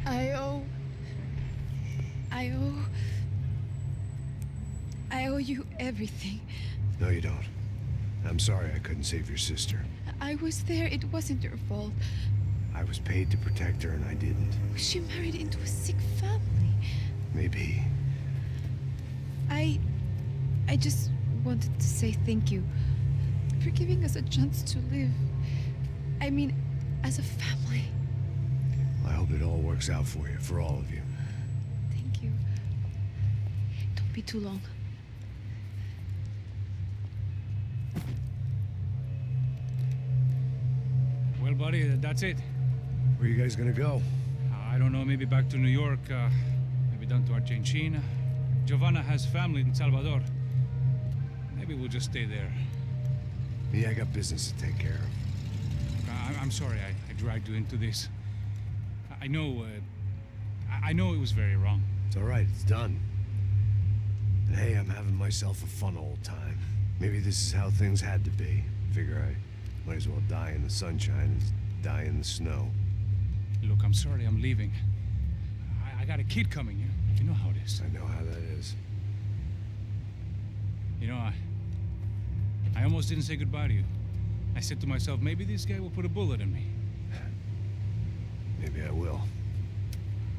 I owe you everything. No, you don't. I'm sorry I couldn't save your sister. I was there. It wasn't your fault. I was paid to protect her and I didn't. She married into a sick family. Maybe. I just wanted to say thank you for giving us a chance to live. I mean, as a family. I hope it all works out for you, for all of you. Thank you. Don't be too long. Well, buddy, that's it. Where are you guys gonna go? I don't know, maybe back to New York, maybe down to Argentina. Giovanna has family in Salvador. Maybe we'll just stay there. Me, I got business to take care of. I'm sorry I dragged you into this. I know it was very wrong. It's all right, it's done. And hey, I'm having myself a fun old time. Maybe this is how things had to be. Figure I might as well die in the sunshine as die in the snow. Look, I'm sorry I'm leaving. I got a kid coming, you know how it is. I know how that is. You know, I almost didn't say goodbye to you. I said to myself, maybe this guy will put a bullet in me. Maybe I will.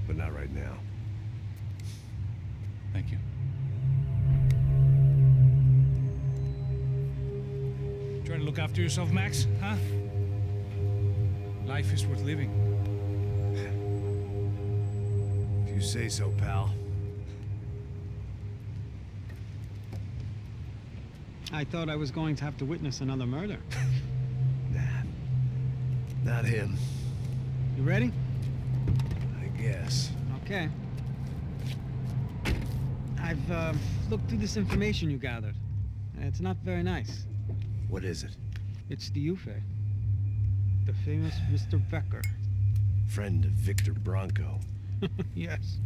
But not right now. Thank you. Try to look after yourself, Max, huh? Life is worth living. If you say so, pal. I thought I was going to have to witness another murder. Nah. Not him. You ready? I guess. Okay. I've looked through this information you gathered. It's not very nice. What is it? It's the UFE. The famous Mr. Becker. Friend of Victor Bronco. Yes.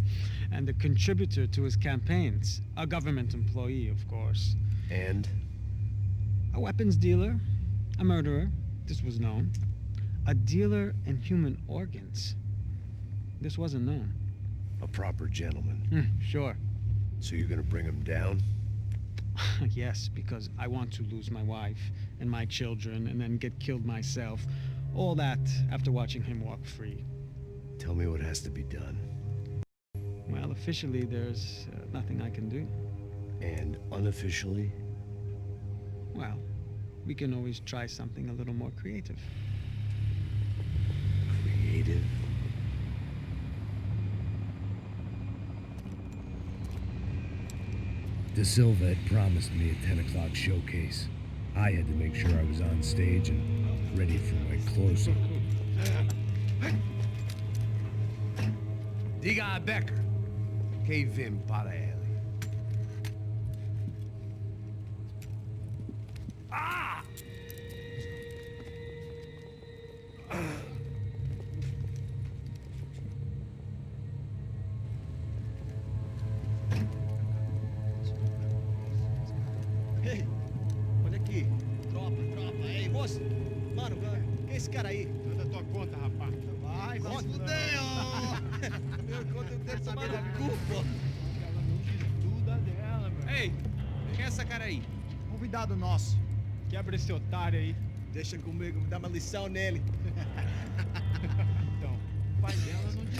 And a contributor to his campaigns. A government employee, of course. And? A weapons dealer. A murderer. This was known. A dealer in human organs. This wasn't known. A proper gentleman. Sure. So you're gonna bring him down? Yes, because I want to lose my wife and my children and then get killed myself. All that after watching him walk free. Tell me what has to be done. Well, officially, there's nothing I can do. And unofficially? Well, we can always try something a little more creative. Creative? De Silva had promised me a 10 o'clock showcase. I had to make sure I was on stage and ready for my closing. Diga a Becker. Que vim para ele. Ah! Ei, olha aqui. Tropa. Ei, moço. Mano, quem é esse cara aí? Manda tua conta, rapaz. Vai se fuder, ó. Meu conta eu quero saber da culpa. Ela não diz tudo a dela, meu. Ei, quem é essa cara aí? Convidado nosso. Quebra esse otário aí. Deixa comigo, me dá uma lição nele. Então, o pai dela não diz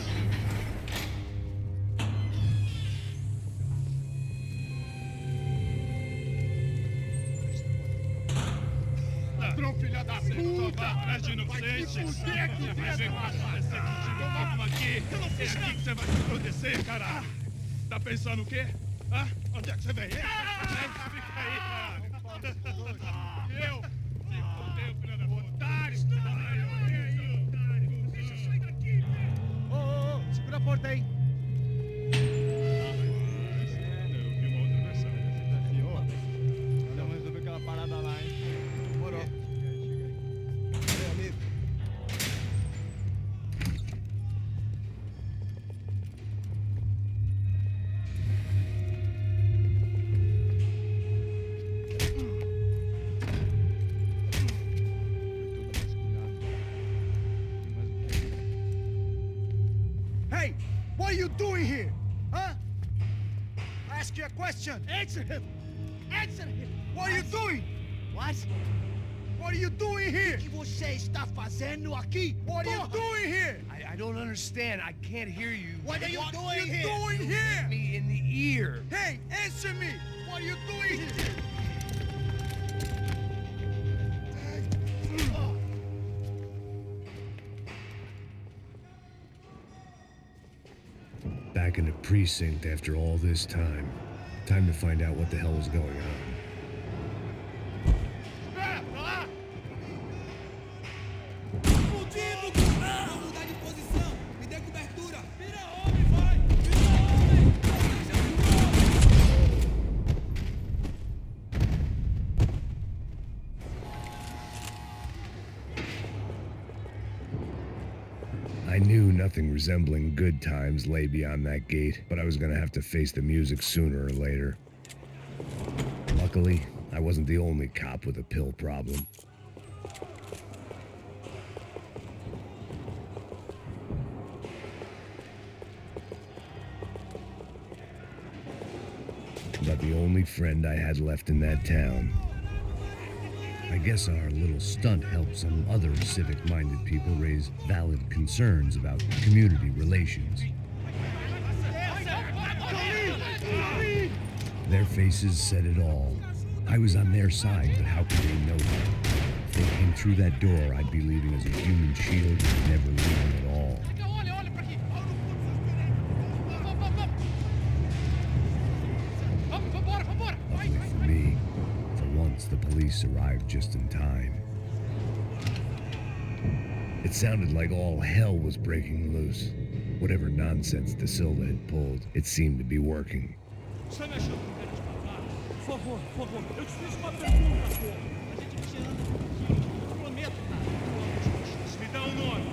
Ladrão, filha da puta! Vai atrás de inocente! Vai aqui dentro, rapaz! Vamos aqui! É aqui que você vai se proteger, caralho! Tá pensando o quê? Hã? Onde é que você vem? Fica aí, caralho! Eu? Se fodeu, filha da puta! Otário! Otário! Deixa eu sair daqui! Ô, segura a porta aí! Eu vi uma outra versão. Vamos resolver aquela parada lá, hein? Demorou. Meu amigo. you doing here? Huh? I ask you a question. Answer him. Answer him. What are you doing? What? What are you doing here? O que você está fazendo aqui? What are you doing here? I don't understand. I can't hear you. What are you doing What here? are you doing here? Me in the ear. Hey, answer me. What are you doing here? Back in the precinct after all this time. Time to find out what the hell was going on. I knew nothing resembling good times lay beyond that gate, but I was gonna have to face the music sooner or later. Luckily, I wasn't the only cop with a pill problem. But the only friend I had left in that town. I guess our little stunt helped some other civic-minded people raise valid concerns about community relations. Their faces said it all. I was on their side, but how could they know that? If they came through that door, I'd be leaving as a human shield and never leaving at all. Luckily for me, for once the police arrived just in time. It sounded like all hell was breaking loose. Whatever nonsense De Silva had pulled, it seemed to be working. Você me achou com cara de babaca? Por favor, por favor. Eu te fiz uma pergunta, pô. A gente te anda aqui. Prometo, cara. Me dá um nome.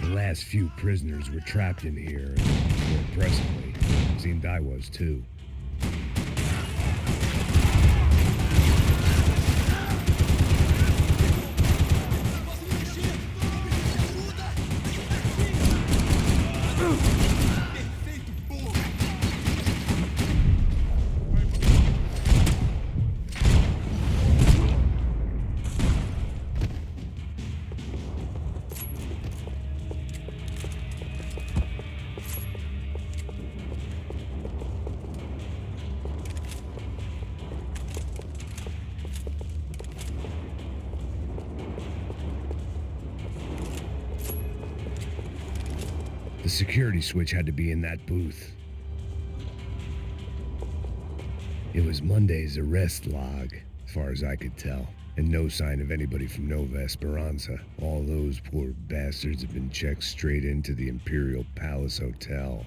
The last few prisoners were trapped in here, and more presently, it seemed I was too. The security switch had to be in that booth. It was Monday's arrest log, as far as I could tell, and no sign of anybody from Nova Esperanza. All those poor bastards had been checked straight into the Imperial Palace Hotel.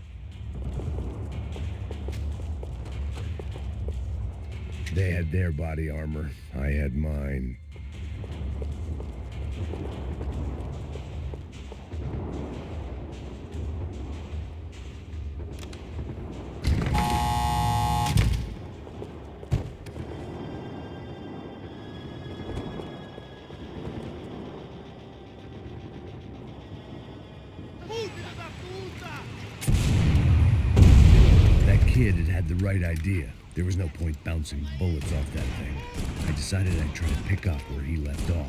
They had their body armor, I had mine. That kid had had the right idea. There was no point bouncing bullets off that thing. I decided I'd try to pick up where he left off.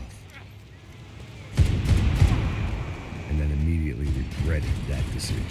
And then immediately regretted that decision.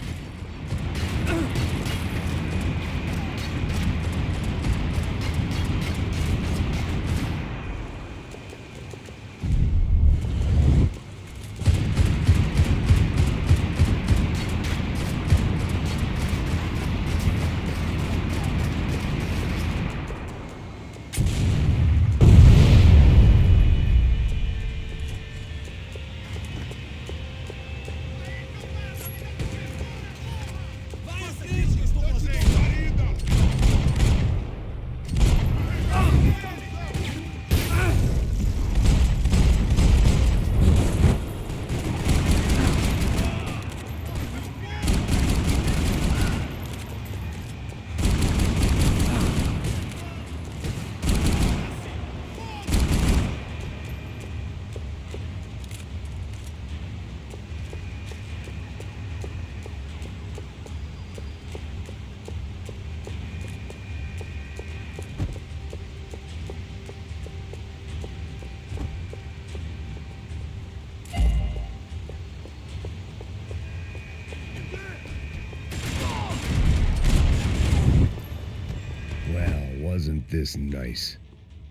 Wasn't this nice?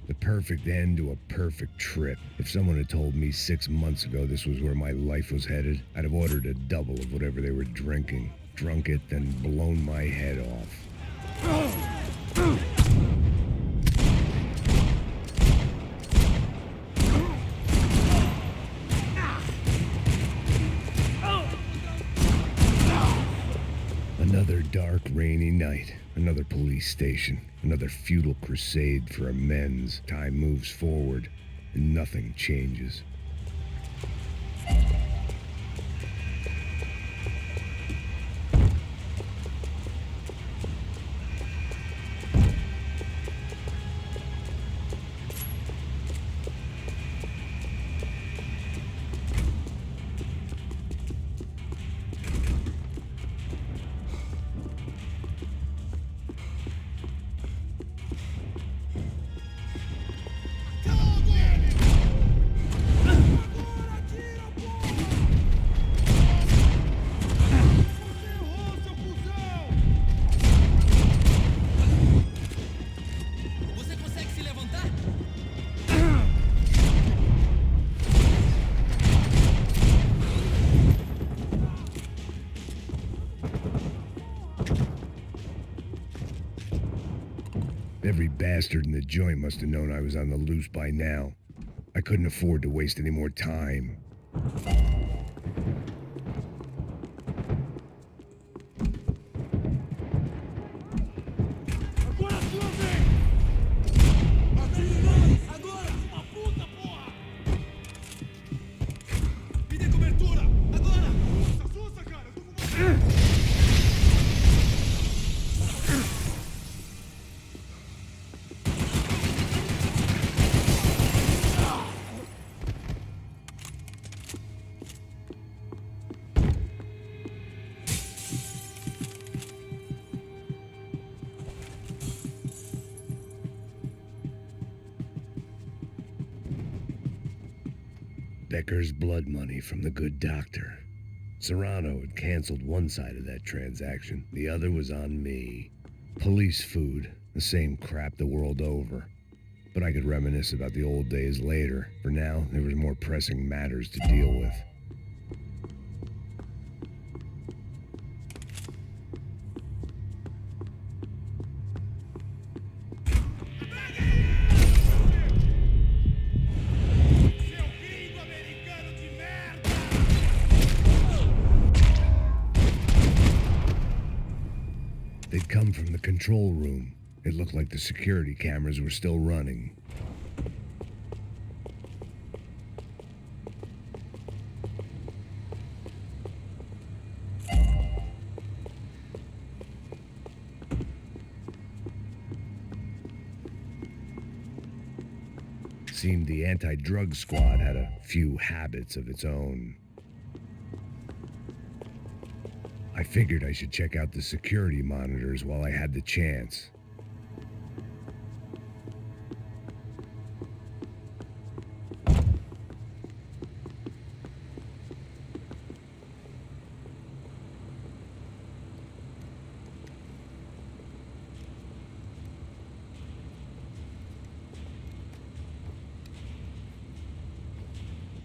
The perfect end to a perfect trip. If someone had told me 6 months ago this was where my life was headed, I'd have ordered a double of whatever they were drinking, drunk it, then blown my head off. Another dark, rainy night. Another police station. Another futile crusade for amends. Time moves forward, and nothing changes. Every bastard in the joint must have known I was on the loose by now. I couldn't afford to waste any more time. Becker's blood money from the good doctor. Serrano had canceled one side of that transaction. The other was on me. Police food, the same crap the world over. But I could reminisce about the old days later. For now, there was more pressing matters to deal with. They'd come from the control room. It looked like the security cameras were still running. Seemed the anti-drug squad had a few habits of its own. I figured I should check out the security monitors while I had the chance.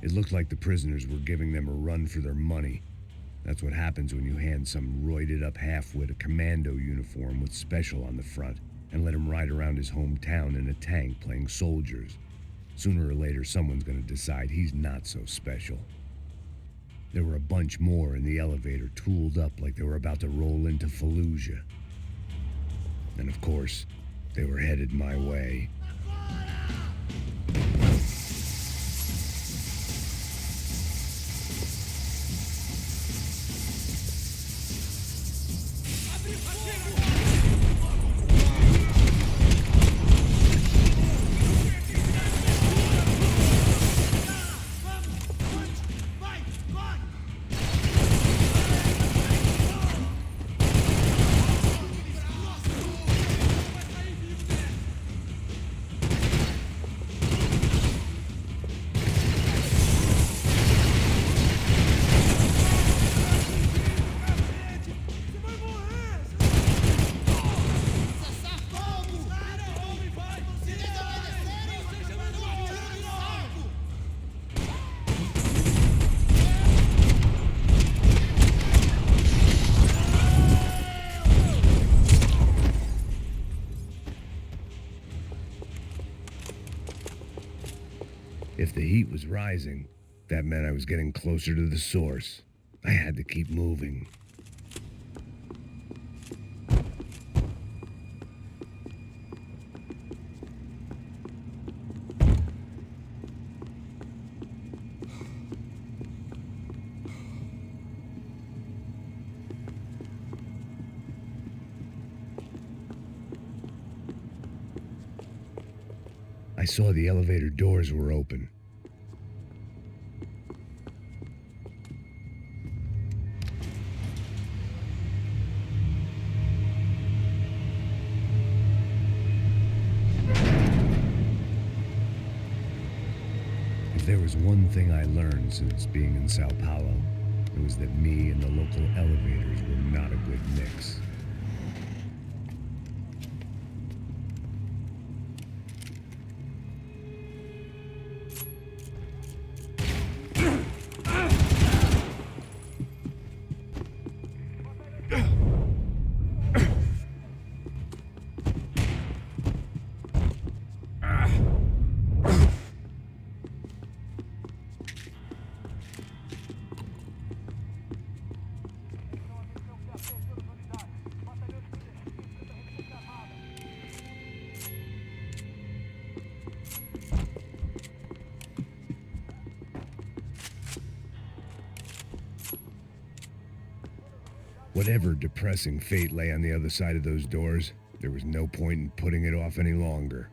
It looked like the prisoners were giving them a run for their money. That's what happens when you hand some roided-up half-wit a commando uniform with special on the front and let him ride around his hometown in a tank playing soldiers. Sooner or later, someone's gonna decide he's not so special. There were a bunch more in the elevator, tooled up like they were about to roll into Fallujah. And of course, they were headed my way. If the heat was rising, that meant I was getting closer to the source. I had to keep moving. I saw the elevator doors were open. If there was one thing I learned since being in Sao Paulo, it was that me and the local elevators were not a good mix. Whatever depressing fate lay on the other side of those doors, there was no point in putting it off any longer.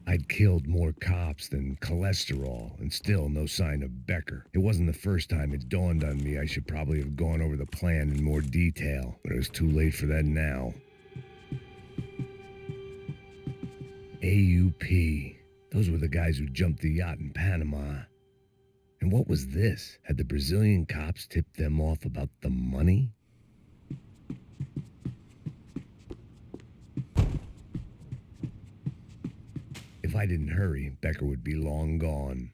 I'd killed more cops than cholesterol, and still no sign of Becker. It wasn't the first time it dawned on me I should probably have gone over the plan in more detail, but it was too late for that now. AUP. Those were the guys who jumped the yacht in Panama. And what was this? Had the Brazilian cops tipped them off about the money? If I didn't hurry, Becker would be long gone.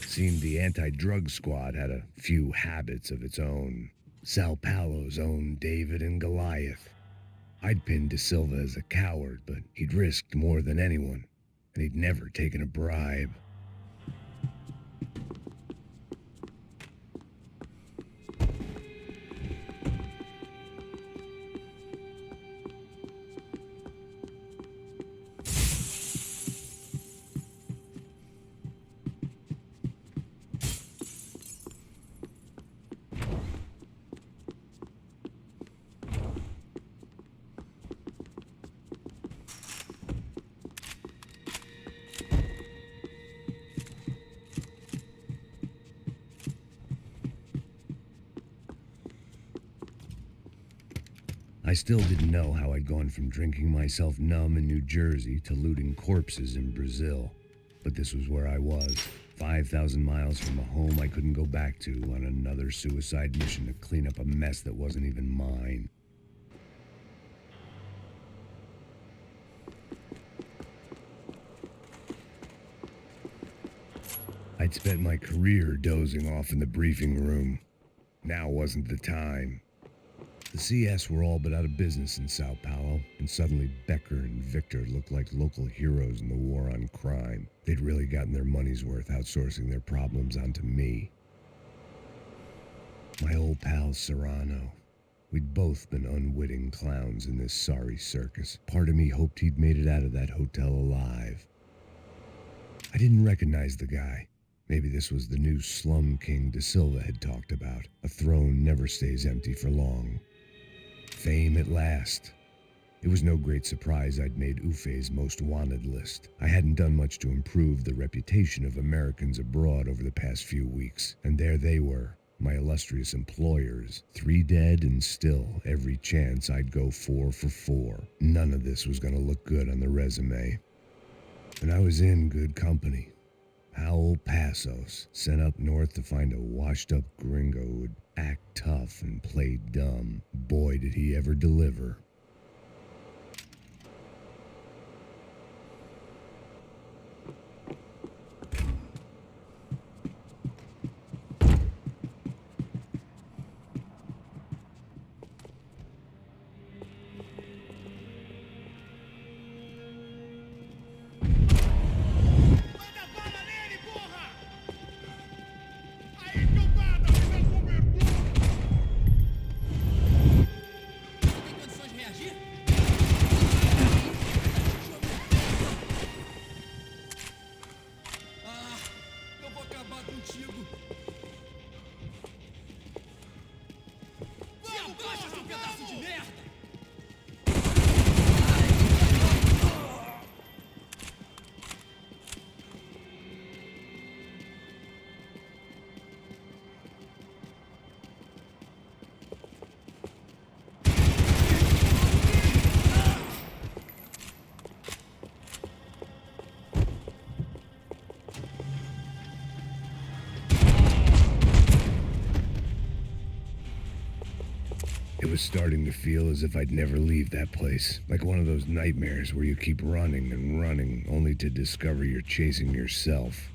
Seemed the anti-drug squad had a few habits of its own. Sao Paulo's own David and Goliath. I'd pinned De Silva as a coward, but he'd risked more than anyone, and he'd never taken a bribe. I still didn't know how I'd gone from drinking myself numb in New Jersey to looting corpses in Brazil. But this was where I was, 5,000 miles from a home I couldn't go back to, on another suicide mission to clean up a mess that wasn't even mine. I'd spent my career dozing off in the briefing room. Now wasn't the time. The CS were all but out of business in Sao Paulo, and suddenly Becker and Victor looked like local heroes in the war on crime. They'd really gotten their money's worth outsourcing their problems onto me. My old pal Serrano. We'd both been unwitting clowns in this sorry circus. Part of me hoped he'd made it out of that hotel alive. I didn't recognize the guy. Maybe this was the new slum king De Silva had talked about. A throne never stays empty for long. Fame at last. It was no great surprise I'd made Ufe's most wanted list. I hadn't done much to improve the reputation of Americans abroad over the past few weeks, and there they were, my illustrious employers, 3 dead and still every chance I'd go 4 for 4. None of this was gonna look good on the resume. And I was in good company. Howell Passos, sent up north to find a washed-up gringo who'd act tough and play dumb. Boy, did he ever deliver. It was starting to feel as if I'd never leave that place. Like one of those nightmares where you keep running and running, only to discover you're chasing yourself.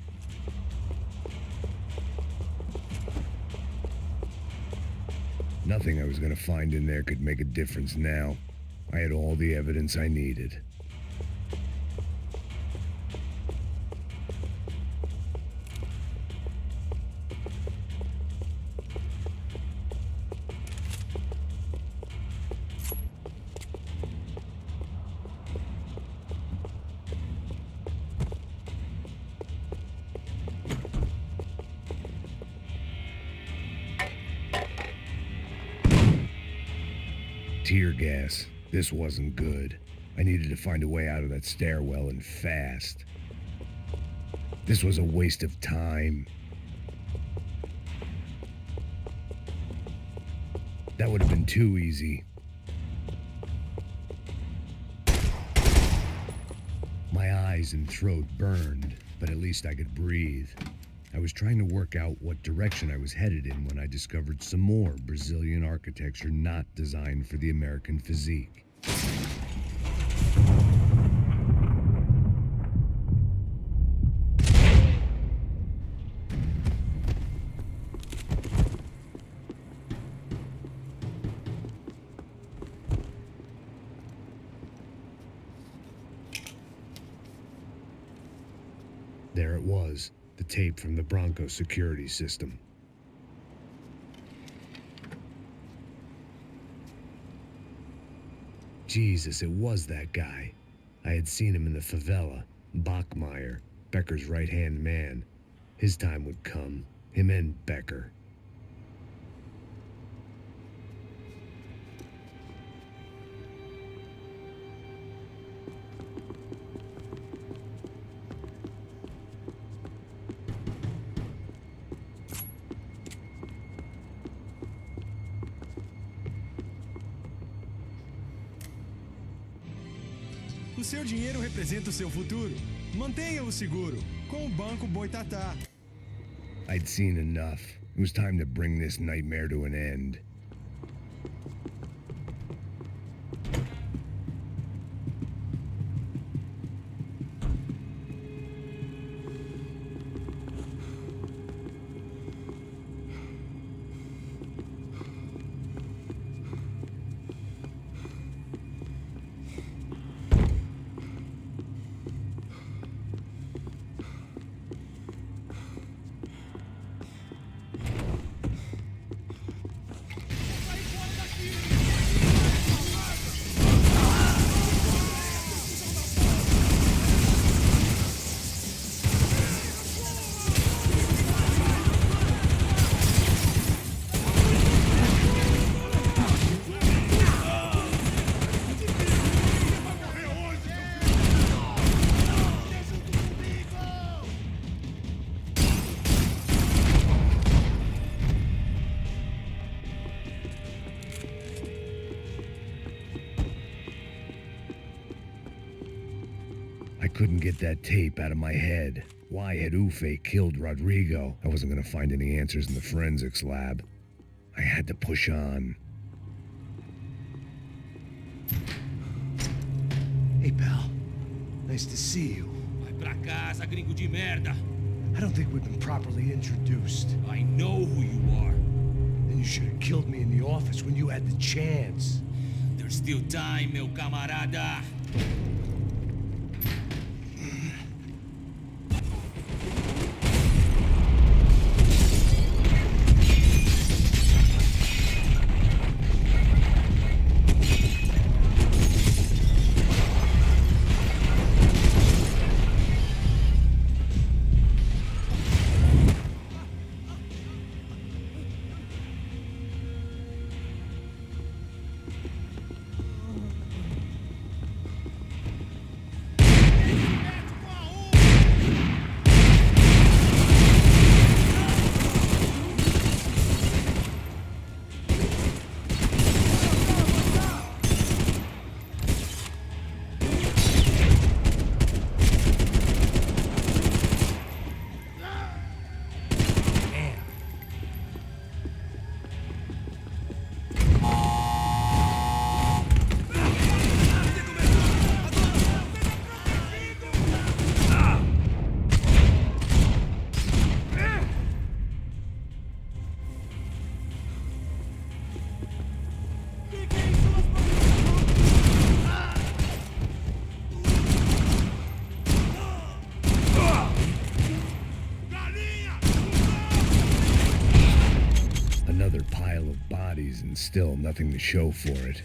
Nothing I was gonna find in there could make a difference now. I had all the evidence I needed. Tear gas. This wasn't good. I needed to find a way out of that stairwell and fast. This was a waste of time. That would have been too easy. eyes and throat burned, but at least I could breathe. I was trying to work out what direction I was headed in when I discovered some more Brazilian architecture not designed for the American physique. There it was, the tape from the Bronco security system. Jesus, it was that guy. I had seen him in the favela. Bachmeyer, Becker's right-hand man. His time would come. Him and Becker. O seu dinheiro representa o seu futuro. Mantenha-o seguro com o Banco Boitatá. I'd seen enough. It was time to bring this nightmare to an end. I couldn't get that tape out of my head. Why had Ufe killed Rodrigo? I wasn't gonna find any answers in the forensics lab. I had to push on. Hey, pal. Nice to see you. Vai pra casa, gringo de merda. I don't think we've been properly introduced. I know who you are. Then you should have killed me in the office when you had the chance. There's still time, meu camarada. Another pile of bodies and still nothing to show for it.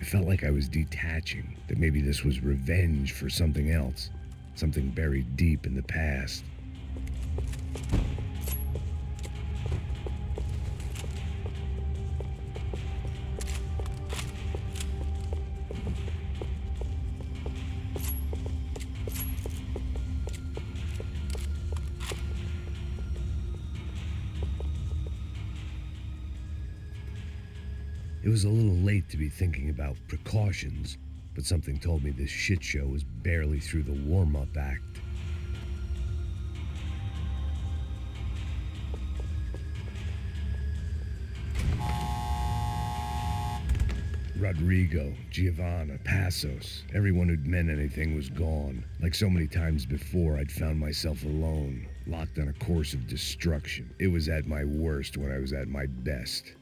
I felt like I was detaching, that maybe this was revenge for something else, something buried deep in the past. It was a little late to be thinking about precautions. but something told me this shit show was barely through the warm-up act. Rodrigo, Giovanna, Passos, everyone who'd meant anything was gone. Like so many times before, I'd found myself alone, locked on a course of destruction. It was at my worst when I was at my best.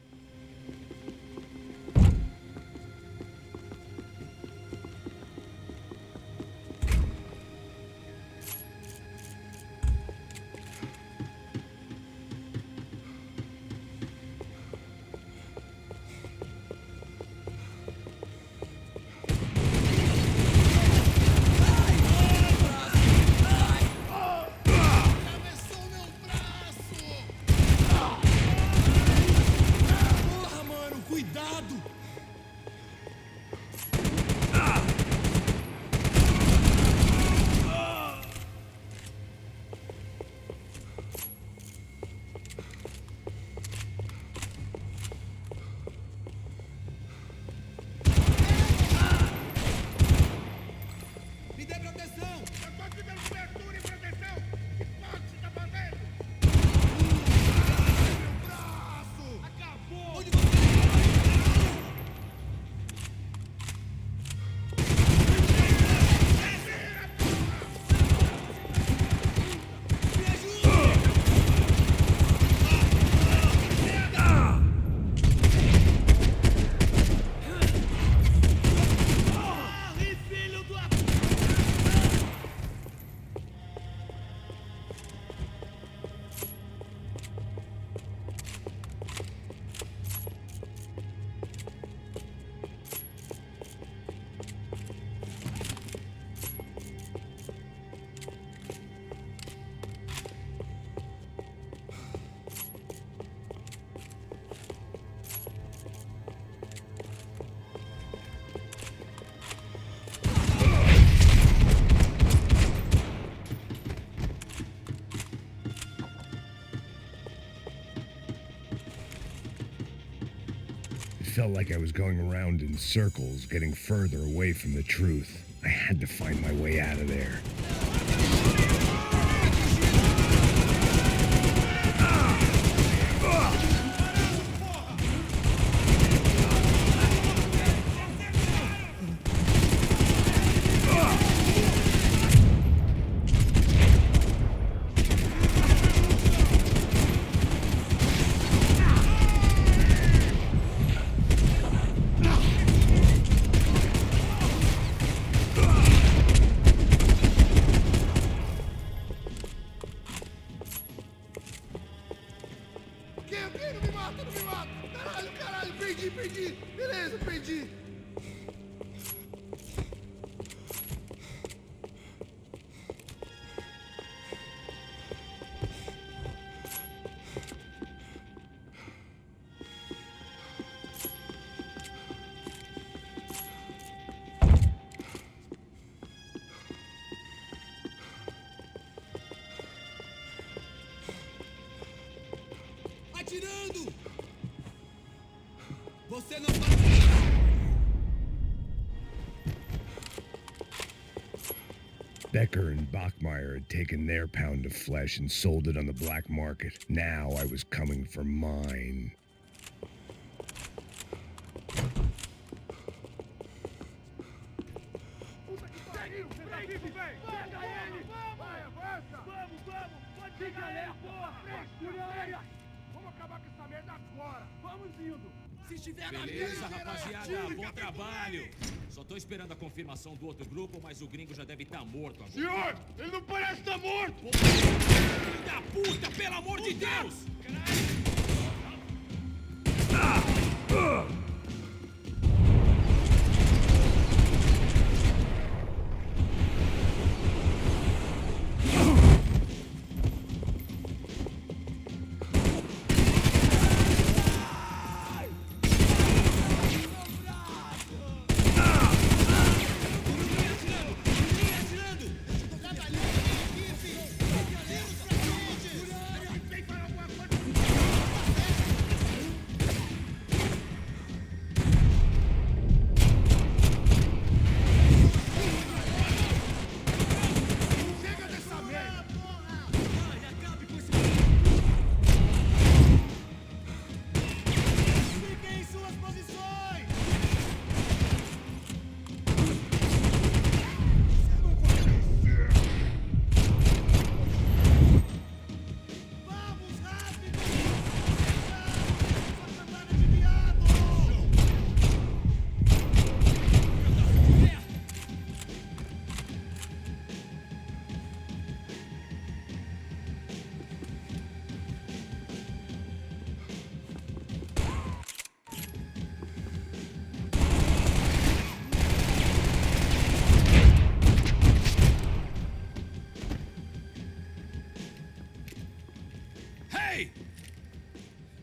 It felt like I was going around in circles, getting further away from the truth. I had to find my way out of there. Perdi! Beleza, perdi! Atirando! Você não vai... Becker and Bachmeyer had taken their pound of flesh and sold it on the black market. Now I was coming for mine. Beleza, rapaziada, bom trabalho. Só tô esperando a confirmação do outro grupo, mas o gringo já deve estar morto agora. Senhor, ele não parece estar morto! Filho da puta, pelo amor de Deus!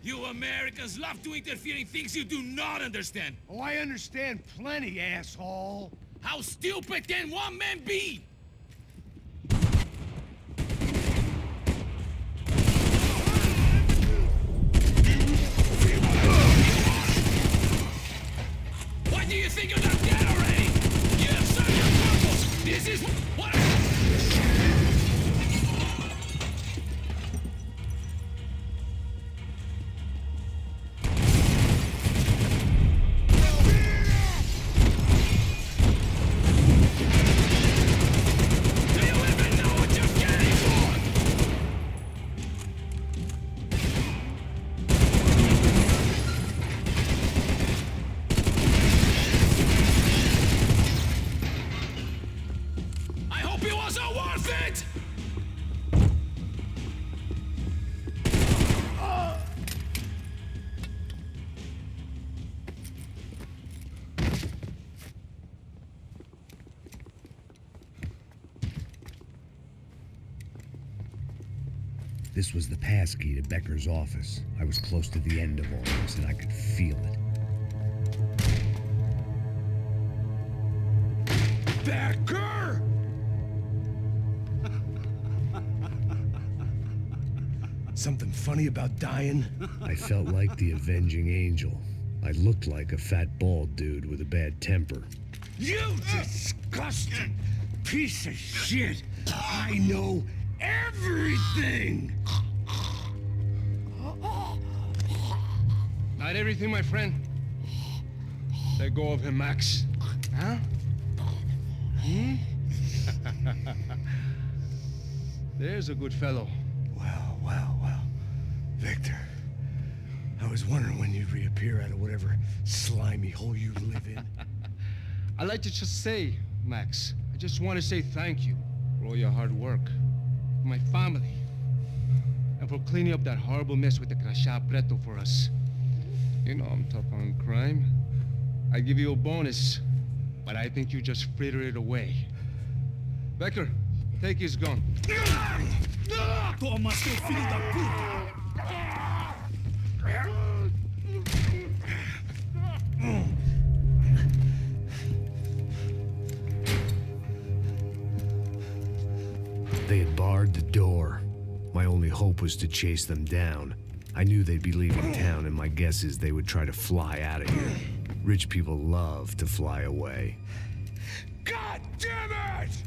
You Americans love to interfere in things you do not understand. Oh, I understand plenty, asshole. How stupid can one man be? What do you think you're not dead already? You have served your purpose. This is what Do you even know what you're getting for? I hope it wasn't worth it! This was the passkey to Becker's office. I was close to the end of all this, and I could feel it. Becker! Something funny about dying? I felt like the avenging angel. I looked like a fat bald dude with a bad temper. You disgusting piece of shit! I know everything! Not everything, my friend. Let go of him, Max. Huh? There's a good fellow. Well. Victor, I was wondering when you'd reappear out of whatever slimy hole you live in. I'd like to just say, Max, I just want to say thank you for all your hard work, for my family, and for cleaning up that horrible mess with the Crachá Preto for us. You know I'm tough on crime. I give you a bonus, but I think you just frittered it away. Becker, take his gun. Toma, seu filho da puta! They had barred the door. My only hope was to chase them down. I knew they'd be leaving town, and my guess is they would try to fly out of here. Rich people love to fly away. God damn it!